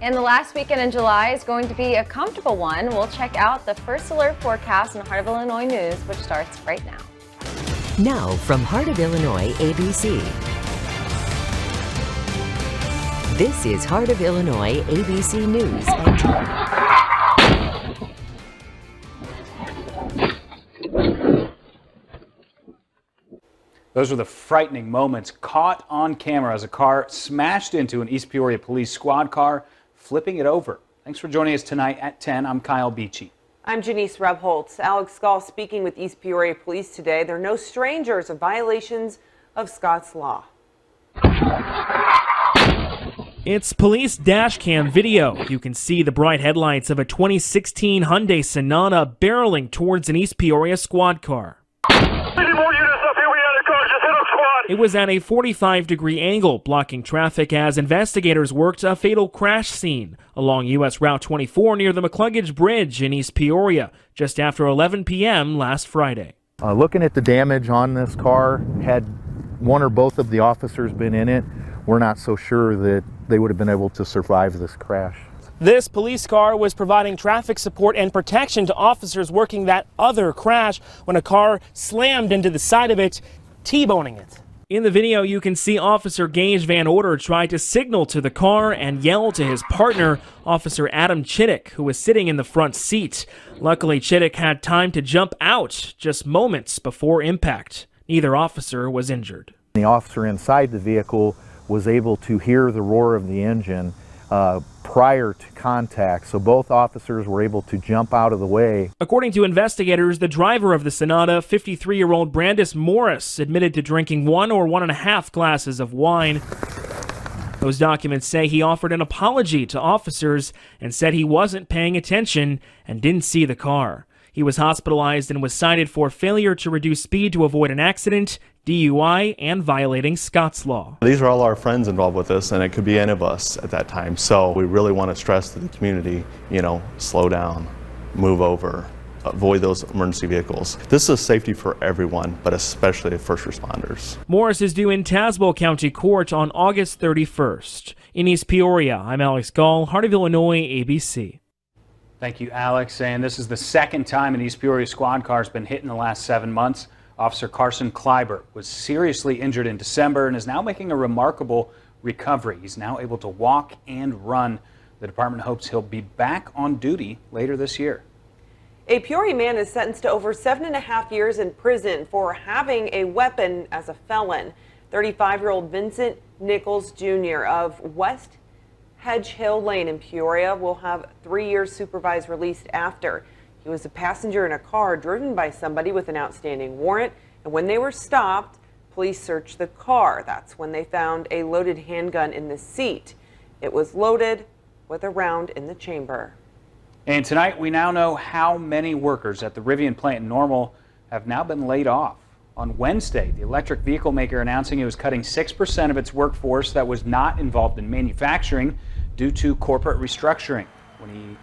And the last weekend in July is going to be a comfortable one. We'll check out the first alert forecast in Heart of Illinois News, which starts right now. Now from Heart of Illinois ABC. This is Heart of Illinois ABC News. Those were the frightening moments caught on camera as a car smashed into an East Peoria police squad car, flipping it over. Thanks for joining us tonight at 10. I'm Kyle Beachy. I'm Janice Rebholz. Alex Gall speaking with East Peoria Police today. They're no strangers of violations of Scott's law. It's police dash cam video. You can see the bright headlights of a 2016 Hyundai Sonata barreling towards an East Peoria squad car. It was at a 45-degree angle, blocking traffic as investigators worked a fatal crash scene along U.S. Route 24 near the McCluggage Bridge in East Peoria, just after 11 p.m. last Friday. Looking at the damage on this car, had one or both of the officers been in it, we're not so sure that they would have been able to survive this crash. This police car was providing traffic support and protection to officers working that other crash when a car slammed into the side of it, T-boning it. In the video, you can see Officer Gage Van Order try to signal to the car and yell to his partner, Officer Adam Chittick, who was sitting in the front seat. Luckily, Chittick had time to jump out just moments before impact. Neither officer was injured. The officer inside the vehicle was able to hear the roar of the engine prior to contact, so both officers were able to jump out of the way. According to investigators, the driver of the Sonata, 53-year-old Brandis Morris, admitted to drinking 1 or 1.5 glasses of wine. Those documents say he offered an apology to officers and said he wasn't paying attention and didn't see the car. He was hospitalized and was cited for failure to reduce speed to avoid an accident, DUI, and violating Scott's law. These are all our friends involved with this, and it could be any of us at that time. So we really want to stress to the community, slow down, move over, avoid those emergency vehicles. This is safety for everyone, but especially first responders. Morris is due in Tazewell County Court on August 31st. In East Peoria, I'm Alex Gall, Heart of Illinois, ABC. Thank you, Alex. And this is the second time an East Peoria squad car has been hit in the last 7 months. Officer Carson Kleiber was seriously injured in December and is now making a remarkable recovery. He's now able to walk and run. The department hopes he'll be back on duty later this year. A Peoria man is sentenced to over 7.5 years in prison for having a weapon as a felon. 35-year-old Vincent Nichols Jr. of West Hedge Hill Lane in Peoria will have 3 years supervised release after. He was a passenger in a car driven by somebody with an outstanding warrant, and when they were stopped, police searched the car. That's when they found a loaded handgun in the seat. It was loaded with a round in the chamber. And tonight we now know how many workers at the Rivian plant in Normal have now been laid off. On Wednesday, the electric vehicle maker announcing it was cutting 6% of its workforce that was not involved in manufacturing due to corporate restructuring.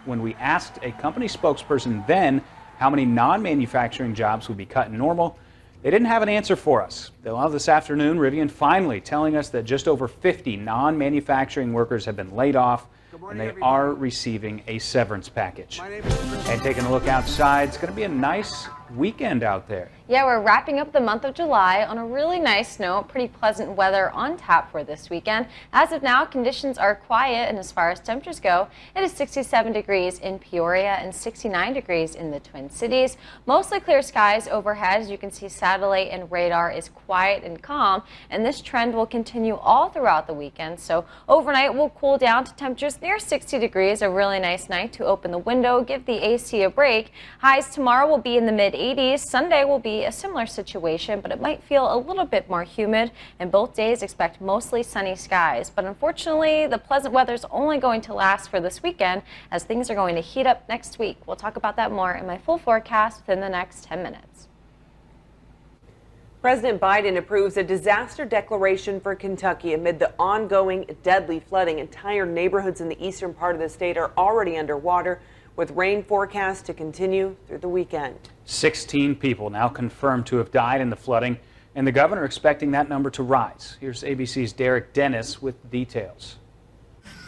When we asked a company spokesperson then how many non-manufacturing jobs would be cut in Normal, they didn't have an answer for us. Well, this afternoon, Rivian finally telling us that just over 50 non-manufacturing workers have been laid off, and they are receiving a severance package. And taking a look outside, it's going to be a nice weekend out there. Yeah, we're wrapping up the month of July on a really nice note. Pretty pleasant weather on tap for this weekend. As of now, conditions are quiet, and as far as temperatures go, it is 67 degrees in Peoria and 69 degrees in the Twin Cities. Mostly clear skies overhead. As you can see, satellite and radar is quiet and calm, and this trend will continue all throughout the weekend. So overnight, we'll cool down to temperatures near 60 degrees. A really nice night to open the window, give the AC a break. Highs tomorrow will be in the mid-80s. Sunday will be a similar situation, but it might feel a little bit more humid, and both days expect mostly sunny skies. But unfortunately, the pleasant weather is only going to last for this weekend as things are going to heat up next week. We'll talk about that more in my full forecast within the next 10 minutes. President Biden approves a disaster declaration for Kentucky amid the ongoing deadly flooding. Entire neighborhoods in the eastern part of the state are already underwater, with rain forecast to continue through the weekend. 16 people now confirmed to have died in the flooding, and the governor expecting that number to rise. Here's ABC's Derek Dennis with details.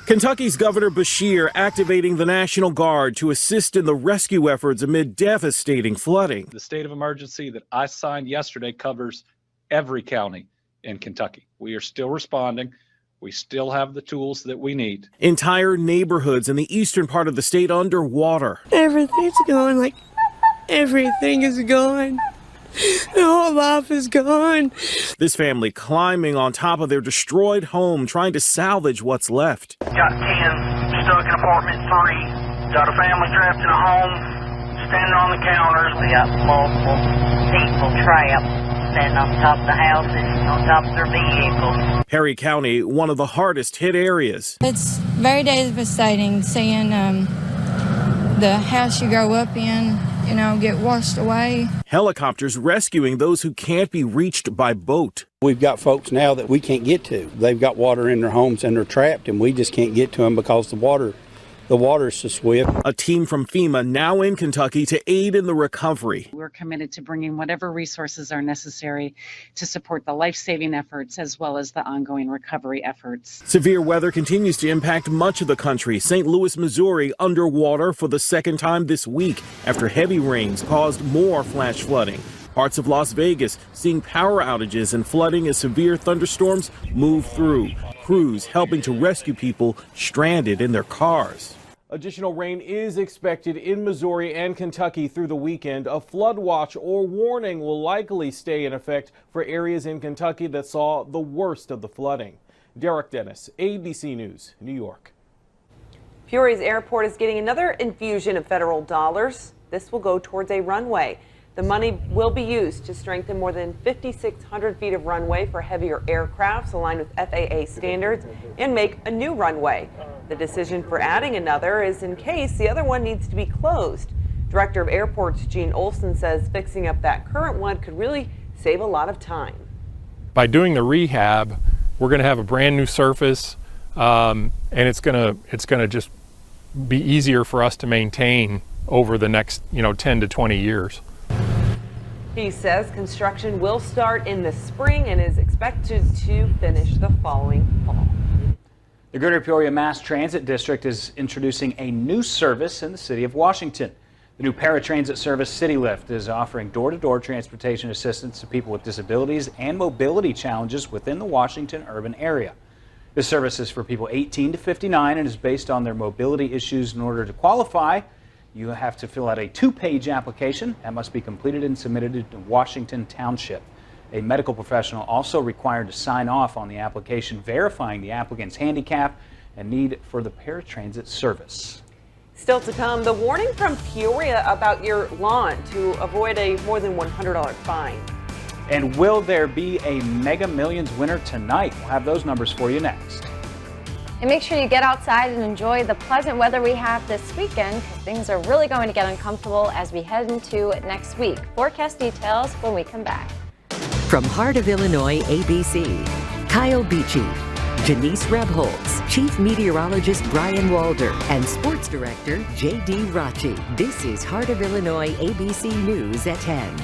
Kentucky's Governor Beshear activating the National Guard to assist in the rescue efforts amid devastating flooding. The state of emergency that I signed yesterday covers every county in Kentucky. We are still responding. We still have the tools that we need. Entire neighborhoods in the eastern part of the state underwater. Everything's gone, like everything is gone. The whole life is gone. This family climbing on top of their destroyed home, trying to salvage what's left. Got 10 stuck in apartment 3. Got a family trapped in a home, standing on the counters. We got multiple people trapped, standing on top of the houses, on top of their vehicles. Perry County, one of the hardest hit areas. It's very devastating seeing the house you grow up in, get washed away. Helicopters rescuing those who can't be reached by boat. We've got folks now that we can't get to. They've got water in their homes and they're trapped, and we just can't get to them because the water is so swift. A team from FEMA now in Kentucky to aid in the recovery. We're committed to bringing whatever resources are necessary to support the life-saving efforts as well as the ongoing recovery efforts. Severe weather continues to impact much of the country. St. Louis, Missouri, underwater for the second time this week after heavy rains caused more flash flooding. Parts of Las Vegas seeing power outages and flooding as severe thunderstorms move through. Crews helping to rescue people stranded in their cars. Additional rain is expected in Missouri and Kentucky through the weekend. A flood watch or warning will likely stay in effect for areas in Kentucky that saw the worst of the flooding. Derek Dennis, ABC News, New York. Peoria's airport is getting another infusion of federal dollars. This will go towards a runway. The money will be used to strengthen more than 5,600 feet of runway for heavier aircrafts aligned with FAA standards and make a new runway. The decision for adding another is in case the other one needs to be closed. Director of Airports Gene Olson says fixing up that current one could really save a lot of time. By doing the rehab, we're going to have a brand new surface, and it's going to just be easier for us to maintain over the next 10 to 20 years. He says construction will start in the spring and is expected to finish the following fall. The Greater Peoria Mass Transit District is introducing a new service in the city of Washington. The new paratransit service, City Lift, is offering door-to-door transportation assistance to people with disabilities and mobility challenges within the Washington urban area. This service is for people 18 to 59 and is based on their mobility issues. In order to qualify, you have to fill out a 2-page application that must be completed and submitted to Washington Township. A medical professional also required to sign off on the application, verifying the applicant's handicap and need for the paratransit service. Still to come, the warning from Peoria about your lawn to avoid a more than $100 fine. And will there be a Mega Millions winner tonight? We'll have those numbers for you next. And make sure you get outside and enjoy the pleasant weather we have this weekend, because things are really going to get uncomfortable as we head into next week. Forecast details when we come back. From Heart of Illinois, ABC, Kyle Beachy, Janice Rebholz, Chief Meteorologist Brian Walder, and Sports Director J.D. Rachi. This is Heart of Illinois, ABC News at 10.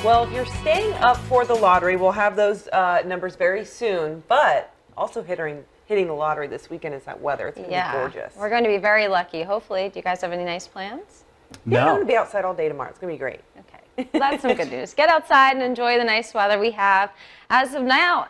Well, if you're staying up for the lottery, we'll have those numbers very soon, but also hitting the lottery this weekend is that weather. It's going to be gorgeous. We're going to be very lucky, hopefully. Do you guys have any nice plans? No. Yeah, I'm going to be outside all day tomorrow. It's going to be great. Okay, well, that's some good news. Get outside and enjoy the nice weather we have. As of now,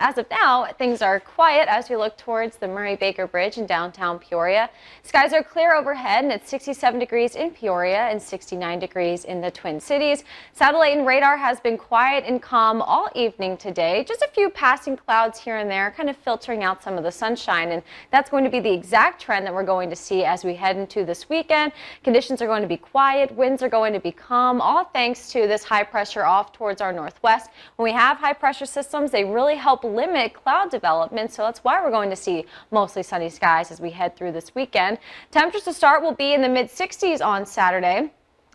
things are quiet as we look towards the Murray-Baker Bridge in downtown Peoria. Skies are clear overhead, and it's 67 degrees in Peoria and 69 degrees in the Twin Cities. Satellite and radar has been quiet and calm all evening today. Just a few passing clouds here and there, kind of filtering out some of the sunshine, and that's going to be the exact trend that we're going to see as we head into this weekend. Conditions are going to be quiet, winds are going to be calm, all thanks to this high pressure off towards our northwest. When we have high pressure systems, they really help limit cloud development, so that's why we're going to see mostly sunny skies as we head through this weekend. Temperatures to start will be in the mid-60s on Saturday.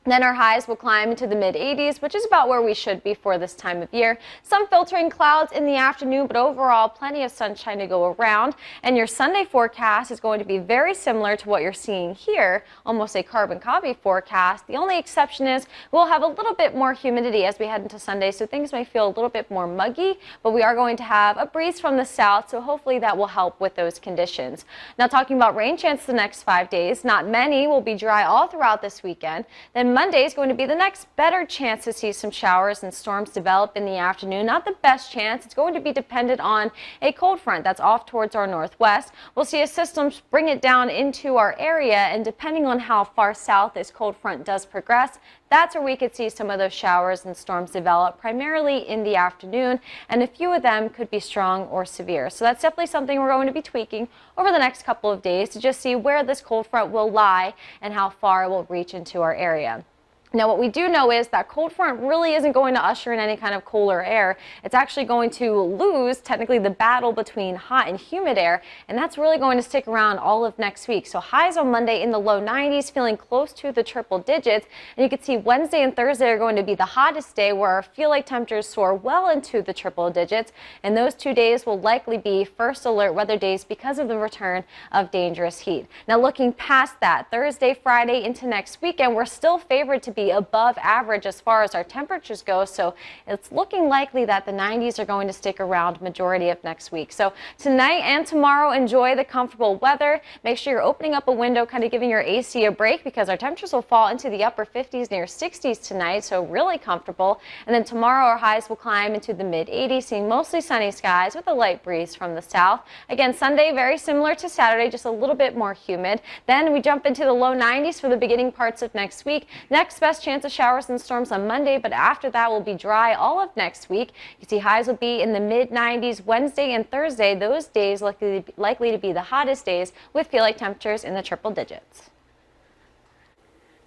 Then our highs will climb into the mid-80s, which is about where we should be for this time of year. Some filtering clouds in the afternoon, but overall plenty of sunshine to go around. And your Sunday forecast is going to be very similar to what you're seeing here, almost a carbon copy forecast. The only exception is we'll have a little bit more humidity as we head into Sunday, so things may feel a little bit more muggy, but we are going to have a breeze from the south, so hopefully that will help with those conditions. Now talking about rain chances the next 5 days, not many, will be dry all throughout this weekend. Then Monday is going to be the next better chance to see some showers and storms develop in the afternoon. Not the best chance. It's going to be dependent on a cold front that's off towards our northwest. We'll see a system bring it down into our area, and depending on how far south this cold front does progress, that's where we could see some of those showers and storms develop, primarily in the afternoon, and a few of them could be strong or severe. So that's definitely something we're going to be tweaking over the next couple of days to just see where this cold front will lie and how far it will reach into our area. Now, what we do know is that cold front really isn't going to usher in any kind of cooler air. It's actually going to lose, technically, the battle between hot and humid air, and that's really going to stick around all of next week. So highs on Monday in the low 90s, feeling close to the triple digits. And you can see Wednesday and Thursday are going to be the hottest day, where our feel-like temperatures soar well into the triple digits. And those 2 days will likely be first alert weather days because of the return of dangerous heat. Now, looking past that, Thursday, Friday into next weekend, we're still favored to be above average as far as our temperatures go, so it's looking likely that the 90s are going to stick around majority of next week. So tonight and tomorrow, enjoy the comfortable weather. Make sure you're opening up a window, kind of giving your AC a break, because our temperatures will fall into the upper 50s, near 60s tonight, so really comfortable. And then tomorrow our highs will climb into the mid 80s, seeing mostly sunny skies with a light breeze from the south. Again, Sunday very similar to Saturday, just a little bit more humid. Then we jump into the low 90s for the beginning parts of next week. Next best chance of showers and storms on Monday, but after that will be dry all of next week. You see highs will be in the mid 90s Wednesday and Thursday. Those days likely to be the hottest days, with feel-like temperatures in the triple digits.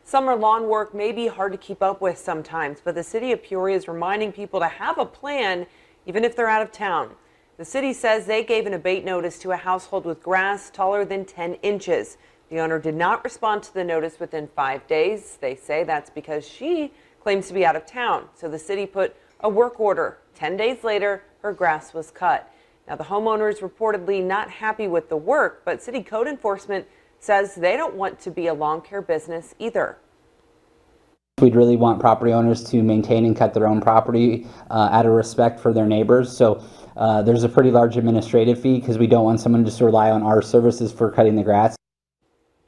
Summer lawn work may be hard to keep up with sometimes, but the city of Peoria is reminding people to have a plan even if they're out of town. The city says they gave an abate notice to a household with grass taller than 10 inches. The owner did not respond to the notice within 5 days. They say that's because she claims to be out of town. So the city put a work order. 10 days later, her grass was cut. Now, the homeowner is reportedly not happy with the work, but city code enforcement says they don't want to be a lawn care business either. We'd really want property owners to maintain and cut their own property out of respect for their neighbors. So there's a pretty large administrative fee, because we don't want someone to just rely on our services for cutting the grass.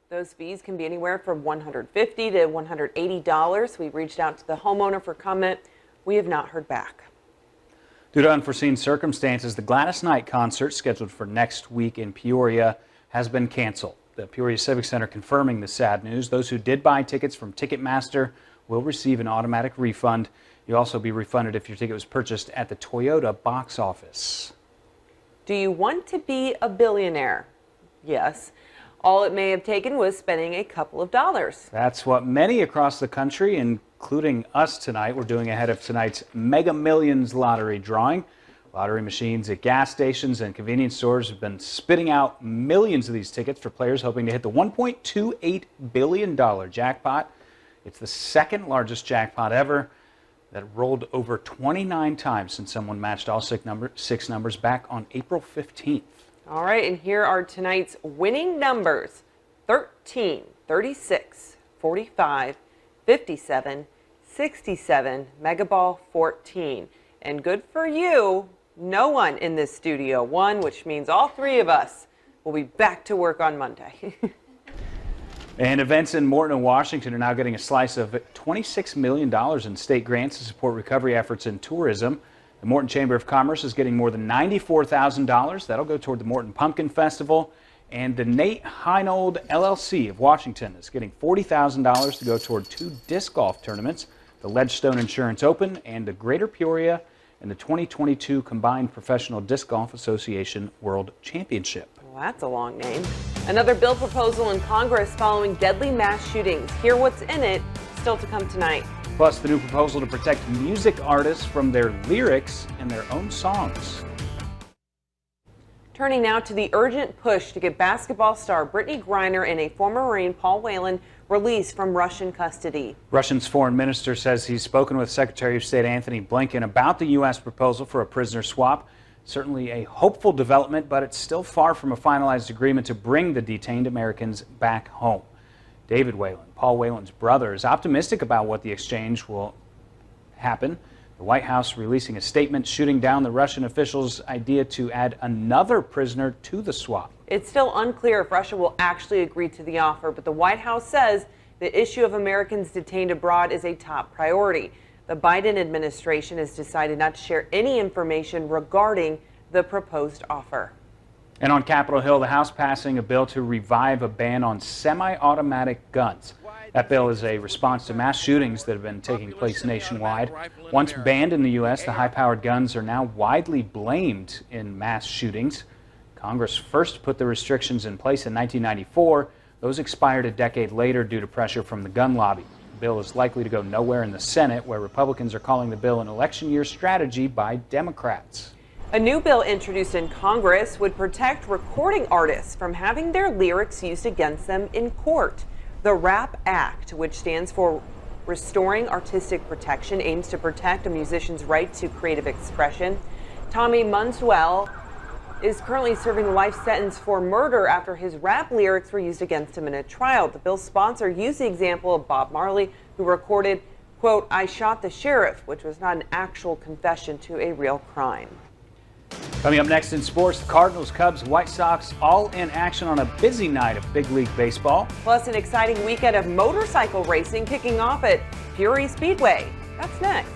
Those fees can be anywhere from $150 to $180. We reached out to the homeowner for comment. We have not heard back. Due to unforeseen circumstances, the Gladys Knight concert scheduled for next week in Peoria has been canceled. The Peoria Civic Center confirming the sad news. Those who did buy tickets from Ticketmaster will receive an automatic refund. You'll also be refunded if your ticket was purchased at the Toyota box office. Do you want to be a billionaire? Yes. All it may have taken was spending a couple of dollars. That's what many across the country, including us tonight, we're doing ahead of tonight's Mega Millions lottery drawing. Lottery machines at gas stations and convenience stores have been spitting out millions of these tickets for players hoping to hit the $1.28 billion jackpot. It's the second largest jackpot ever, that rolled over 29 times since someone matched all six numbers back on April 15th. All right, and here are tonight's winning numbers: 13, 36, 45, 57, 67, Mega Ball 14. And good for you, no one in this studio won, which means all three of us will be back to work on Monday. And events in Morton and Washington are now getting a slice of $26 million in state grants to support recovery efforts in tourism. The Morton Chamber of Commerce is getting more than $94,000. That'll go toward the Morton Pumpkin Festival. And the Nate Heinold LLC of Washington is getting $40,000 to go toward 2 disc golf tournaments, the Ledgestone Insurance Open and the Greater Peoria and the 2022 Combined Professional Disc Golf Association World Championship. Well, that's a long name. Another bill proposal in Congress following deadly mass shootings. Hear what's in it, still to come tonight. Plus, the new proposal to protect music artists from their lyrics and their own songs. Turning now to the urgent push to get basketball star Brittany Griner and a former Marine, Paul Whelan, released from Russian custody. Russia's foreign minister says he's spoken with Secretary of State Anthony Blinken about the U.S. proposal for a prisoner swap. Certainly a hopeful development, but it's still far from a finalized agreement to bring the detained Americans back home. David Whelan, Paul Whelan's brother, is optimistic about what the exchange will happen. The White House releasing a statement shooting down the Russian officials' idea to add another prisoner to the swap. It's still unclear if Russia will actually agree to the offer, but the White House says the issue of Americans detained abroad is a top priority. The Biden administration has decided not to share any information regarding the proposed offer. And on Capitol Hill, the House passing a bill to revive a ban on semi-automatic guns. That bill is a response to mass shootings that have been taking place nationwide. Once banned in the U.S., the high-powered guns are now widely blamed in mass shootings. Congress first put the restrictions in place in 1994. Those expired a decade later due to pressure from the gun lobby. The bill is likely to go nowhere in the Senate, where Republicans are calling the bill an election year strategy by Democrats. A new bill introduced in Congress would protect recording artists from having their lyrics used against them in court. The RAP Act, which stands for Restoring Artistic Protection, aims to protect a musician's right to creative expression. Tommy Munswell is currently serving a life sentence for murder after his rap lyrics were used against him in a trial. The bill's sponsor used the example of Bob Marley, who recorded, quote, "I shot the sheriff," which was not an actual confession to a real crime. Coming up next in sports, the Cardinals, Cubs, White Sox all in action on a busy night of big league baseball. Plus an exciting weekend of motorcycle racing kicking off at Fury Speedway. That's next.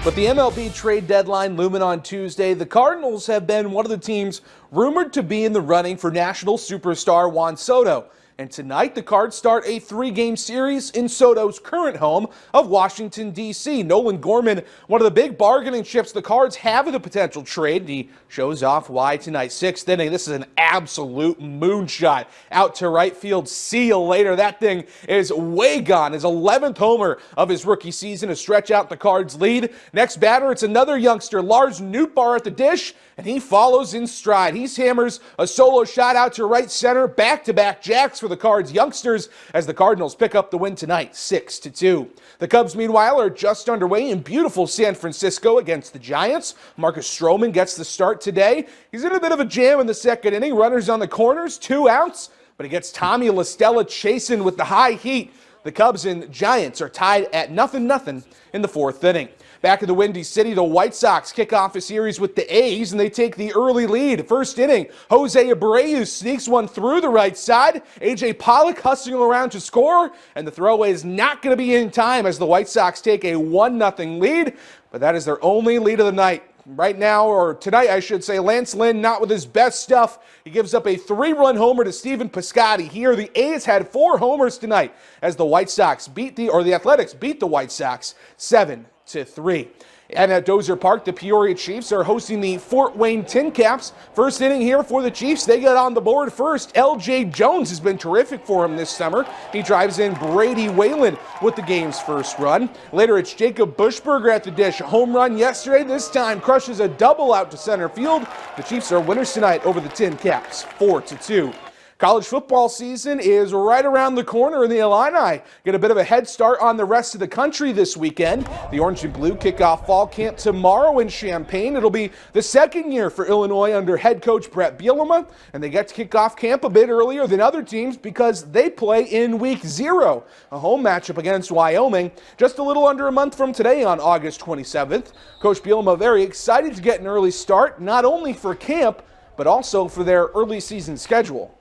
But the MLB trade deadline looming on Tuesday, the Cardinals have been one of the teams rumored to be in the running for national superstar Juan Soto. And tonight, the Cards start a 3-game series in Soto's current home of Washington, D.C. Nolan Gorman, one of the big bargaining chips the Cards have in the potential trade. He shows off why tonight. 6th inning. This is an absolute moonshot out to right field. See you later. That thing is way gone. His 11th homer of his rookie season to stretch out the Cards' lead. Next batter, it's another youngster, Lars Nootbaar at the dish, and he follows in stride. He hammers a solo shot out to right center. Back-to-back jacks for the Cards youngsters as the Cardinals pick up the win tonight, 6-2. The Cubs, meanwhile, are just underway in beautiful San Francisco against the Giants. Marcus Stroman gets the start today. He's in a bit of a jam in the second inning. Runners on the corners, 2 outs, but he gets Tommy La Stella chasing with the high heat. The Cubs and Giants are tied at 0-0 in the 4th inning. Back in the Windy City, the White Sox kick off a series with the A's, and they take the early lead. 1st inning, Jose Abreu sneaks one through the right side. A.J. Pollock hustling around to score, and the throwaway is not going to be in time as the White Sox take a 1-0 lead, but that is their only lead of the night. Right now, or tonight, I should say, Lance Lynn not with his best stuff. He gives up a 3-run homer to Stephen Piscotty. Here, the A's had 4 homers tonight as the the Athletics beat the White Sox 7-3. And at Dozier Park, the Peoria Chiefs are hosting the Fort Wayne Tin Caps. 1st inning here for the Chiefs. They get on the board first. L.J. Jones has been terrific for him this summer. He drives in Brady Whalen with the game's first run. Later, it's Jacob Bushberger at the dish. A home run yesterday. This time crushes a double out to center field. The Chiefs are winners tonight over the Tin Caps, 4-2. College football season is right around the corner, and the Illini get a bit of a head start on the rest of the country this weekend. The Orange and Blue kick off fall camp tomorrow in Champaign. It'll be the 2nd year for Illinois under head coach Brett Bielema, and they get to kick off camp a bit earlier than other teams because they play in week 0, a home matchup against Wyoming, just a little under a month from today on August 27th. Coach Bielema very excited to get an early start, not only for camp, but also for their early season schedule.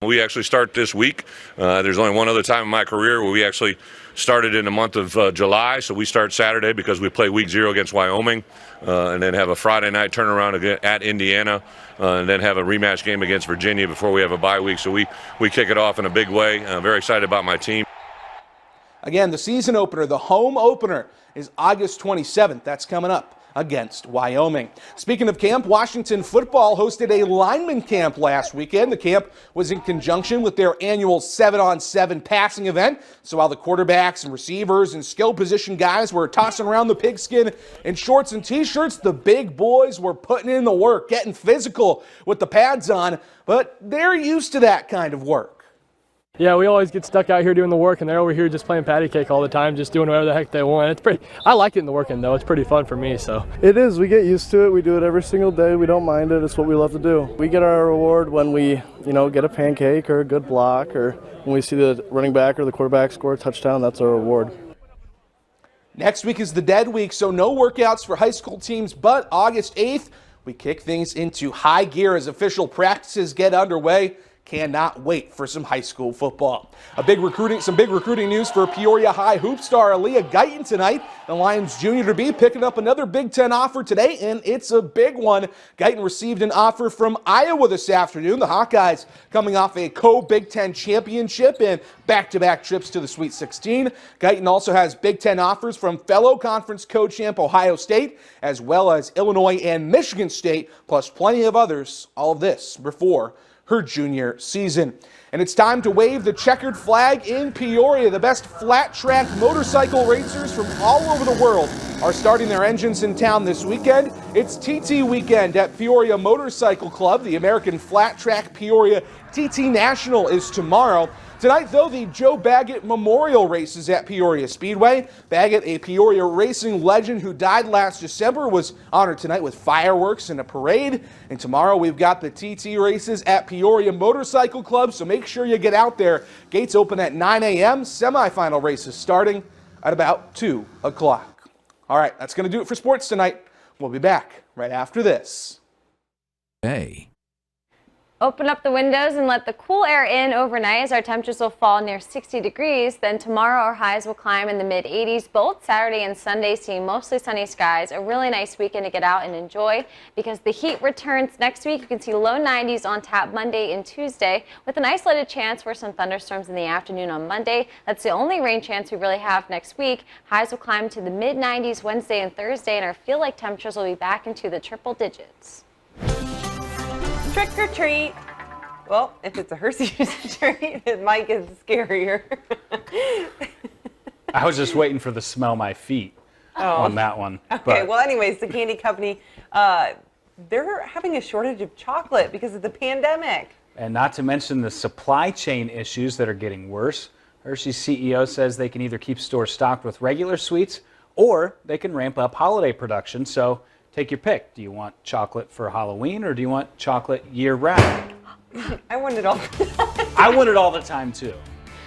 We actually start this week. There's only one other time in my career where we actually started in the month of July, so we start Saturday because we play week 0 against Wyoming, and then have a Friday night turnaround at Indiana, and then have a rematch game against Virginia before we have a bye week. So we kick it off in a big way. I'm very excited about my team. Again, the season opener, the home opener, is August 27th. That's coming up against Wyoming. Speaking of camp, Washington football hosted a lineman camp last weekend. The camp was in conjunction with their annual 7-on-7 passing event. So while the quarterbacks and receivers and skill position guys were tossing around the pigskin in shorts and t-shirts, the big boys were putting in the work, getting physical with the pads on, but they're used to that kind of work. Yeah, we always get stuck out here doing the work, and they're over here just playing patty cake all the time, just doing whatever the heck they want. I like getting the work in, though. It's pretty fun for me, so. It is. We get used to it. We do it every single day. We don't mind it. It's what we love to do. We get our reward when we, get a pancake or a good block, or when we see the running back or the quarterback score a touchdown. That's our reward. Next week is the dead week, so no workouts for high school teams, but August 8th, we kick things into high gear as official practices get underway. Cannot wait for some high school football. Some big recruiting news for Peoria High hoop star Aaliyah Guyton tonight. The Lions junior to be picking up another Big Ten offer today, and it's a big one. Guyton received an offer from Iowa this afternoon. The Hawkeyes coming off a co-Big Ten championship and back-to-back trips to the Sweet 16. Guyton also has Big Ten offers from fellow conference co-champ Ohio State, as well as Illinois and Michigan State, plus plenty of others. All of this before her junior season. And it's time to wave the checkered flag in Peoria. The best flat track motorcycle racers from all over the world are starting their engines in town this weekend. It's TT weekend at Peoria Motorcycle Club. The American Flat Track Peoria TT National is tomorrow. Tonight, though, the Joe Baggett Memorial races at Peoria Speedway. Baggett, a Peoria racing legend who died last December, was honored tonight with fireworks and a parade. And tomorrow, we've got the TT races at Peoria Motorcycle Club, so make sure you get out there. Gates open at 9 a.m., semifinal races starting at about 2 o'clock. All right, that's going to do it for sports tonight. We'll be back right after this. Hey. Open up the windows and let the cool air in overnight as our temperatures will fall near 60 degrees. Then tomorrow our highs will climb in the mid-80s. Both Saturday and Sunday seeing mostly sunny skies. A really nice weekend to get out and enjoy because the heat returns next week. You can see low 90s on tap Monday and Tuesday with an isolated chance for some thunderstorms in the afternoon on Monday. That's the only rain chance we really have next week. Highs will climb to the mid-90s Wednesday and Thursday, and our feel-like temperatures will be back into the triple digits. Trick or treat. Well, if it's a Hershey's treat, it might get scarier. I was just waiting for the smell my feet on that one. Okay, well, anyways, the candy company, they're having a shortage of chocolate because of the pandemic. And not to mention the supply chain issues that are getting worse. Hershey's CEO says they can either keep stores stocked with regular sweets or they can ramp up holiday production. So take your pick. Do you want chocolate for Halloween or do you want chocolate year-round? I want it all. I want it all the time, too.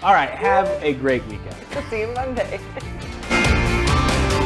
All right, have a great weekend. See you Monday.